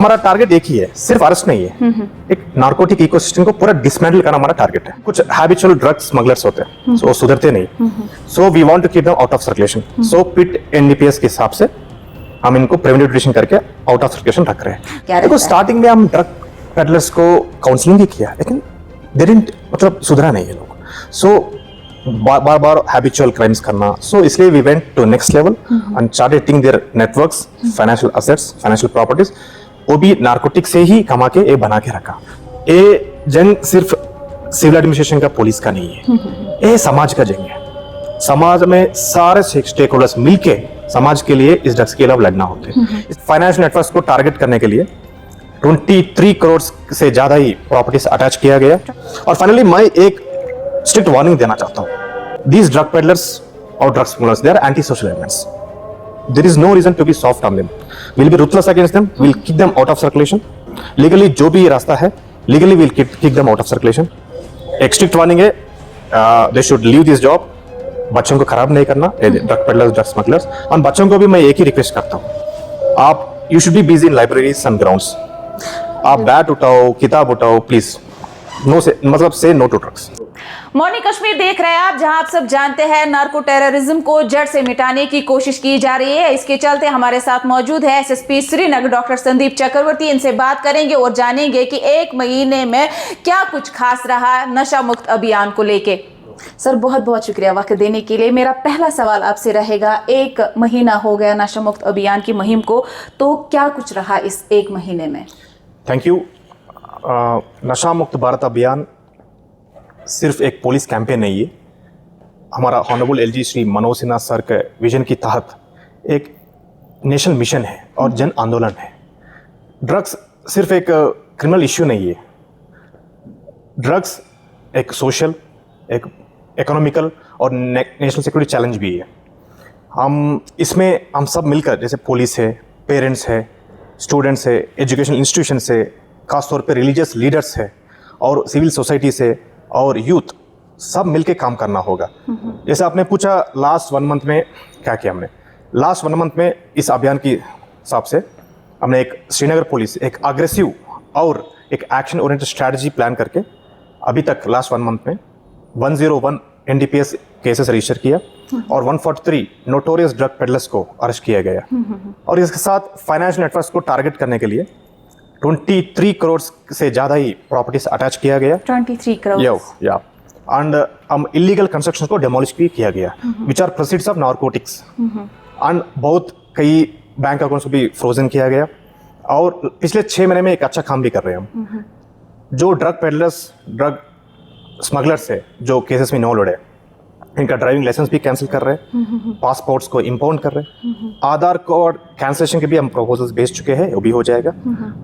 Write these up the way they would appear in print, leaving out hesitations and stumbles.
हमारा टारगेट एक ही है, सिर्फ अरेस्ट नहीं है। एक नार्कोटिक इकोसिस्टम को पूरा डिसमेंटल करना हमारा टारगेट है। कुछ हैबिचुअल ड्रग स्मगलर्स होते हैं, वो सुधरते नहीं, so we want to keep them out of circulation. So PIT NDPS के हिसाब से हम इनको प्रिवेंटिव डिटेंशन करके आउट ऑफ सर्कुलेशन रख रहे हैं। देखो स्टार्टिंग में हम ड्रग पेडलर्स को काउंसलिंग भी किया, लेकिन दे डिडंट मतलब सुधरा नहीं ये लोग। सो बार बार हैबिचुअल क्राइम्स करना, सो इसलिए we went to next level and started taking their networks, financial assets, financial properties, वो भी नार्कोटिक से ही कमा के ये बना के रखा। ये जंग सिर्फ सिविल एडमिनिस्ट्रेशन का, पुलिस का नहीं है, ये समाज का जंग है। समाज में सारे स्टेक होल्डर्स मिलके समाज के लिए इस ड्रग्स के खिलाफ लड़ना होते हैं। इस फाइनेंशियल नेटवर्क्स को टारगेट करने के लिए 23 करोड़ से ज्यादा ही प्रॉपर्टीज अटैच किया गया। और फाइनली मैं एक स्ट्रिक्ट वार्निंग देना चाहता हूं, दीज ड्रग पेडलर्स और drug smugglers, they are anti social elements. There is no reason to be soft on them. We'll be ruthless against them. We'll kick them out of circulation. Legally जो भी रास्ता है, legally we'll kick them out of circulation. एक strict warning है, they should leave this job. बच्चों को खराब नहीं करना, ड्रग पेडलर्स, ड्रग स्मगलर्स। और बच्चों को भी मैं एक ही रिक्वेस्ट करता हूँ, आप you should be busy in libraries and grounds. आप बैट उठाओ, किताब उठाओ, प्लीज। नो से मतलब से no to drugs. Morning Kashmir देख रहे हैं आप, जहां आप सब जानते हैं नार्को टेररिज्म को जड़ से मिटाने की कोशिश की जा रही है। इसके चलते हमारे साथ मौजूद है एसएसपी श्रीनगर डॉक्टर संदीप चक्रवर्ती। इनसे बात करेंगे और जानेंगे कि एक महीने में क्या कुछ खास रहा नशा मुक्त अभियान को लेके। सर बहुत बहुत शुक्रिया वक्त देने के लिए। मेरा पहला सवाल आपसे रहेगा, एक महीना हो गया नशा मुक्त अभियान की मुहिम को, तो क्या कुछ रहा इस एक महीने में? Thank you. नशा मुक्त भारत अभियान सिर्फ एक पुलिस कैंपेन नहीं है, हमारा honourable LG Shri Manoj Sinha sir के विजन के तहत एक नेशनल मिशन है और जन आंदोलन है। ड्रग्स सिर्फ एक क्रिमिनल इश्यू नहीं है, ड्रग्स एक सोशल, एक इकोनॉमिकल और नेशनल सिक्योरिटी चैलेंज भी है। हम सब मिलकर, जैसे पुलिस है, पेरेंट्स है, स्टूडेंट्स है, एजुकेशन इंस्टीट्यूशन से, खासतौर पे रिलीजियस लीडर्स है और सिविल सोसाइटी से और यूथ, सब मिलके काम करना होगा। जैसे आपने पूछा लास्ट 1 मंथ में क्या किया हमने, लास्ट 1 मंथ में इस अभियान के हिसाब से हमने एक श्रीनगर पुलिस एक अग्रेसिव और एक एक्शन ओरिएंटेड स्ट्रैटेजी प्लान करके अभी तक लास्ट 1 मंथ में 101 एनडीपीएस केसेस रजिस्टर किया और 143 नोटोरियस ड्रग पेडलर्स को अरेस्ट किया गया। और इसके साथ फाइनेंशियल नेटवर्क्स को टारगेट करने के लिए 23 करोड़ से ज्यादा ही प्रॉपर्टीज अटैच किया गया। 23 करोड़ या एंड इलीगल कंस्ट्रक्शन को डेमोलिश भी किया गया, which are proceeds of narcotics. And बहुत कई बैंक अकाउंट्स को भी फ्रोजन किया गया। और पिछले 6 महीने में एक अच्छा काम भी कर रहे हैं हम। जो ड्रग पेडलर्स, ड्रग स्मगलर्स है जो केसेस में इन्वॉल्व है, इनका ड्राइविंग लाइसेंस भी कैंसिल कर रहे हैं, पासपोर्ट्स को इंपाउंड कर रहे हैं, आधार कार्ड कैंसिलेशन के भी हम प्रपोजल्स भेज चुके हैं, वो भी हो जाएगा।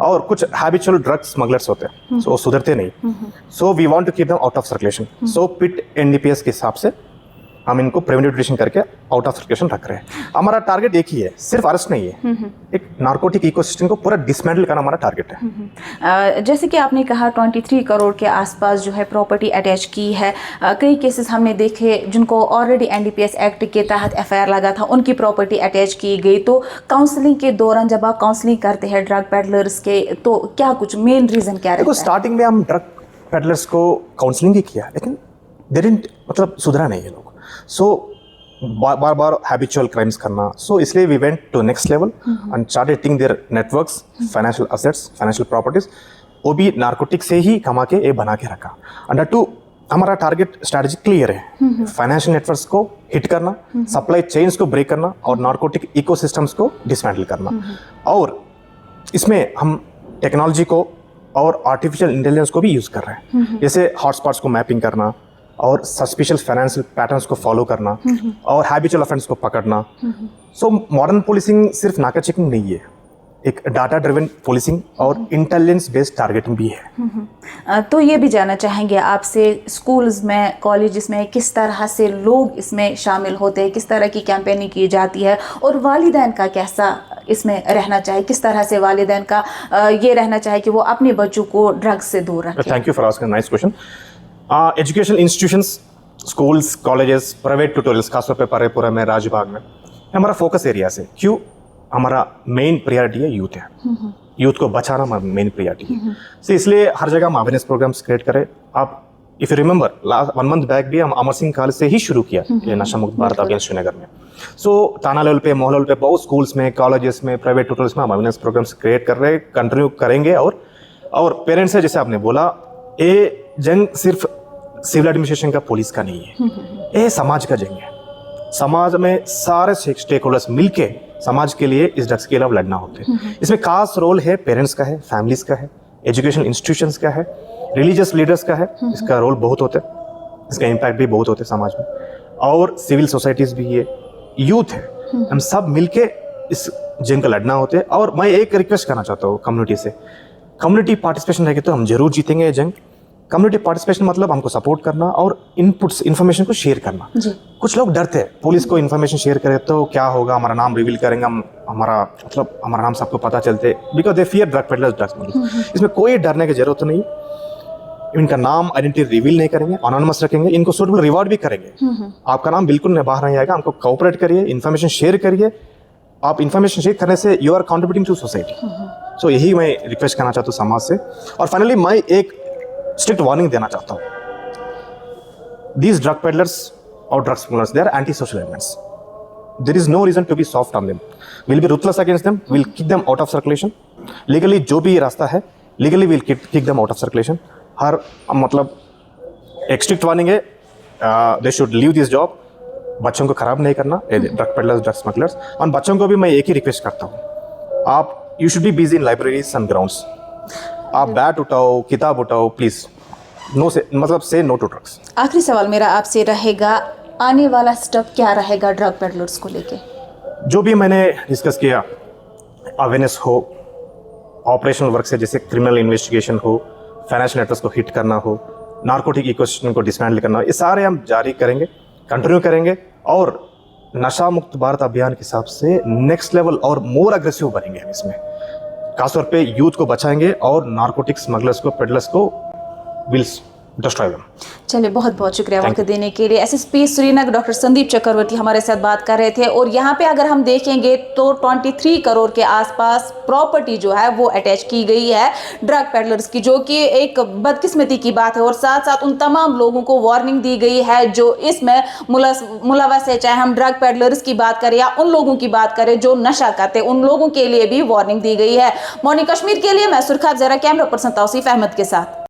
और कुछ हैबिचुअल ड्रग स्मगलर्स होते हैं, वो सुधरते नहीं, so we want to keep them out of circulation. So PIT NDPS के हिसाब से हम इनको प्रिवेंटिव डिटेंशन करके आउट ऑफ सर्कुलेशन रख रहे हैं। हमारा टारगेट एक ही है, सिर्फ अरेस्ट नहीं है, एक नार्कोटिक इकोसिस्टम को पूरा डिसमेंटल करना हमारा टारगेट है। जैसे कि आपने कहा 23 करोड़ के आसपास जो है प्रॉपर्टी अटैच की है। कई केसेस हमने देखे जिनको ऑलरेडी एनडीपीएस एक्ट के तहत एफआईआर लगा था, उनकी प्रॉपर्टी अटैच की गई। तो काउंसलिंग के दौरान जब आप काउंसलिंग करते हैं ड्रग पेडलर्स के, तो क्या कुछ मेन रीजन क्या रहता है? स्टार्टिंग में हम ड्रग पेडलर्स को काउंसलिंग ही किया, लेकिन दे डिडंट मतलब सुधरा नहीं ये लोग। सो बार बार हैबिचुअल क्राइम्स करना, सो इसलिए we went to next level and started taking their networks, financial assets, financial properties, वो भी नार्कोटिक से ही कमा के ये बना के रखा। अंडर 2 हमारा टारगेट स्ट्रैटेजी क्लियर है, फाइनेंशियल नेटवर्क्स को हिट करना, सप्लाई चेन्स को ब्रेक करना और नार्कोटिक इकोसिस्टम्स को डिसमेंटल करना। और इसमें हम टेक्नोलॉजी को और आर्टिफिशियल इंटेलिजेंस को भी यूज कर रहे हैं, जैसे हॉटस्पॉट्स को मैपिंग करना और सस्पिशियस फाइनेंशियल पैटर्न्स को फॉलो करना और हैबिचुअल ऑफेंस को पकड़ना। सो मॉडर्न पुलिसिंग सिर्फ नाका चेकिंग नहीं है, एक डाटा ड्रिवन पुलिसिंग और इंटेलिजेंस बेस्ड टारगेटिंग भी है। तो ये भी जानना चाहेंगे आपसे, स्कूल्स में, कॉलेजेस में किस तरह से लोग इसमें शामिल होते हैं, किस तरह की कैंपेनिंग की जाती है और वालिदैन का कैसा इसमें रहना चाहिए, किस तरह से वालिदैन का ये रहना चाहिए कि वो अपने बच्चों को ड्रग्स से दूर रखें? Thank you for asking nice question. Education institutions, schools, colleges, private tutorials, खासतौर पे परेपुरा में, राजबाग में, हमारा फोकस एरिया से। क्यों? हमारा मेन प्रायोरिटी है यूथ है। यूथ को बचाना मेन प्रियोरिटी है। तो इसलिए हर जगह हम अवेयरनेस प्रोग्राम्स क्रिएट करें। आप if you remember last 1 month back भी हम अमर सिंह कॉलेज से ही शुरू किया ये नशा मुक्त भारत अभियान श्रीनगर में। सो थाना लेवल पे, मोहल्ला लेवल पे, बहुत स्कूल्स में, कॉलेजेस में, प्राइवेट ट्यूटर्स में हम अवेयरनेस प्रोग्राम्स क्रिएट कर रहे हैं, कंटिन्यू करेंगे। और पेरेंट्स है, जैसे आपने बोला, ये जंग सिर्फ सिविल एडमिनिस्ट्रेशन का, पुलिस का नहीं है, ये समाज का जंग है। समाज में सारे स्टेक होल्डर्स मिलके समाज के लिए इस ड्रग्स के खिलाफ लड़ना होते हैं। इसमें खास रोल है पेरेंट्स का है, फैमिलीज का है, एजुकेशन इंस्टीट्यूशंस का है, रिलीजियस लीडर्स का है। इसका रोल बहुत होता है, इसका इम्पैक्ट भी बहुत होता है समाज में। और सिविल सोसाइटीज भी है, यूथ है, हम सब मिलके इस जंग का लड़ना होते हैं। और मैं एक रिक्वेस्ट करना चाहता हूँ कम्युनिटी से, कम्युनिटी पार्टिसिपेशन रहेगी तो हम जरूर जीतेंगे ये जंग। कम्युनिटी पार्टिसिपेशन मतलब हमको सपोर्ट करना और इनपुट्स, इन्फॉर्मेशन को शेयर करना। कुछ लोग डरते हैं पुलिस को इन्फॉर्मेशन शेयर करे तो क्या होगा, हमारा नाम रिवील करेंगे, हमारा नाम सबको पता चलते, because they fear drug peddlers, drugs smugglers. इसमें कोई डरने की जरूरत नहीं। इनका नाम, आइडेंटिटी रिवील नहीं करेंगे, अनोनिमस रखेंगे, इनको सूटेबल रिवॉर्ड भी करेंगे। आपका नाम बिल्कुल बाहर नहीं आएगा, हमको कोऑपरेट करिए, इन्फॉर्मेशन शेयर करिए। आप इन्फॉर्मेशन शेयर करने से you are contributing to society. So यही मैं रिक्वेस्ट करना चाहता हूँ समाज से। और फाइनली मैं एक स्ट्रिक्ट वार्निंग देना चाहता हूँ। These drug peddlers or drug smugglers, they are anti-social elements. There is no reason to be soft on them. We'll be ruthless against them. We'll kick them out of circulation. Legally जो भी रास्ता है, legally we'll kick them out of circulation. हर मतलब एक strict warning है, they should leave this job. बच्चों को खराब नहीं करना, ड्रग पेडलर्स, ड्रग स्मगलर्स। और बच्चों को भी मैं एक ही रिक्वेस्ट करता हूँ, आप you should be busy in libraries and grounds. आप बैट उठाओ, किताब उठाओ, प्लीज नो से मतलब से नो टू ड्रग्स। आखिरी सवाल मेरा आपसे रहेगा, आने वाला स्टेप क्या रहेगा ड्रग पेडलर्स को लेके? जो भी मैंने डिस्कस किया, अवेयरनेस हो, ऑपरेशनल वर्क से जैसे क्रिमिनल इन्वेस्टिगेशन हो, फाइनेंशियल नेटवर्क्स को हिट करना हो, नार्कोटिक इकोसिस्टम को डिसमैंटल करना हो, ये सारे हम जारी करेंगे, कंटिन्यू करेंगे। और नशा मुक्त भारत अभियान के हिसाब से नेक्स्ट लेवल और मोर अग्रेसिव बनेंगे हम इसमें। खासतौर पे यूथ को बचाएंगे और नार्कोटिक स्मगलर्स को, पेडलर्स को विल डिस्ट्रॉय देम। चलिए, बहुत बहुत शुक्रिया वक्त देने के लिए। एसएसपी श्रीनगर डॉक्टर संदीप चक्रवर्ती हमारे साथ बात कर रहे थे। और यहाँ पे अगर हम देखेंगे तो 23 करोड़ के आसपास प्रॉपर्टी जो है वो अटैच की गई है ड्रग पेडलर्स की, जो कि एक बदकिस्मती की बात है। और साथ साथ उन तमाम लोगों को वार्निंग दी गई है जो इसमें मुलव्वस है, चाहे हम ड्रग पेडलर्स की बात करें या उन लोगों की बात करें जो नशा करते, उन लोगों के लिए भी वार्निंग दी गई है। मॉर्निंग कश्मीर के लिए मैं सुरखाब जरा, कैमरा पर्सन तौसीफ अहमद के साथ।